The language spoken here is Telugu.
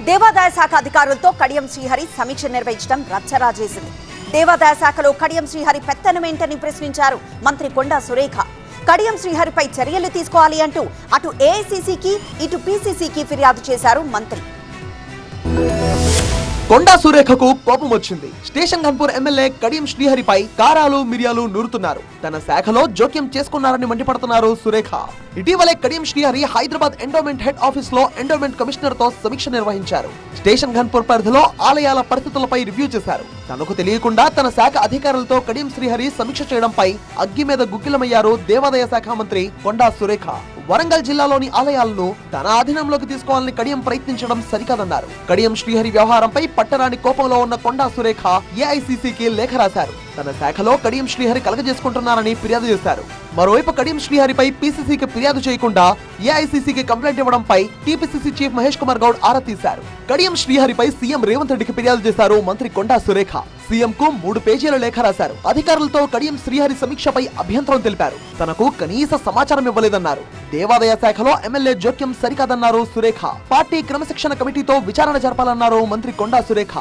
దేవాదాయ శాఖ అధికారులతో కడియం శ్రీహరి సమీక్ష నిర్వహించడం రచ్చరాజేసింది. దేవాదాయ శాఖలో కడియం శ్రీహరి పెత్తనమేంటని ప్రశ్నించారు మంత్రి కొండా సురేఖ. కడియం శ్రీహరిపై చర్యలు తీసుకోవాలి అంటూ అటు ఏఐసీసీకి ఇటు పీసీసీకి ఫిర్యాదు చేశారు మంత్రి. కొండా సురేఖకు కోపం వచ్చింది. స్టేషన్ ఘన్పూర్ ఎమ్మెల్యే కడియం శ్రీహరిపై కారాలు మిరియాలు నూరుతున్నారు. తన శాఖలో జోక్యం చేసుకున్నారని మండిపడుతున్నారు సురేఖ. ఇటీవలే Kadiyam Srihari Hyderabad endowment head office లో ఎండోమెంట్ కమిషనర్ తో సమీక్ష నిర్వహించారు. స్టేషన్ ఘన్పూర్ పరిధిలో ఆలయాల పరిస్థితులపై రివ్యూ చేశారు. తనకు తెలియకుండా తన శాఖ అధికారులతో కడియం శ్రీహరి సమీక్ష చేయడంపై అగ్గి మీద గుగ్గిలమయ్యారు దేవాదాయ శాఖ మంత్రి కొండా సురేఖ. వరంగల్ జిల్లాలోని ఆలయాలను తన ఆధీనంలోకి తీసుకోవాలని కడియం ప్రయత్నించడం సరికాదన్నారు. కడియం శ్రీహరి వ్యవహారంపై పట్టరాని కోపంలో ఉన్న కొండా సురేఖ ఏఐసీసీకి లేఖ రాశారు. తన శాఖలో కడియం శ్రీహరి కలగజేసుకుంటున్నారని ఫిర్యాదు చేశారు. మరోవైపు కడియం శ్రీహరిపై పీసీసీకి ఫిర్యాదు చేయకుండా ఏఐసీసీకి కంప్లైంట్ ఇవ్వడంపై టీపీసీసీ చీఫ్ మహేష్ కుమార్ గౌడ్ ఆరా తీశారు. కడియం శ్రీహరిపై సీఎం రేవంత్ రెడ్డికి ఫిర్యాదు చేశారు మంత్రి కొండా సురేఖ. సీఎం కు 3 పేజీల లేఖ రాశారు. అధికారులతో కడియం శ్రీహరి సమీక్షపై అభ్యంతరం తెలిపారు. తనకు కనీస సమాచారం ఇవ్వలేదన్నారు. దేవాదాయ శాఖలో ఎమ్మెల్యే జోక్యం సరికాదన్నారు సురేఖ. పార్టీ క్రమశిక్షణ కమిటీతో విచారణ జరపాలన్నారు మంత్రి కొండా సురేఖ.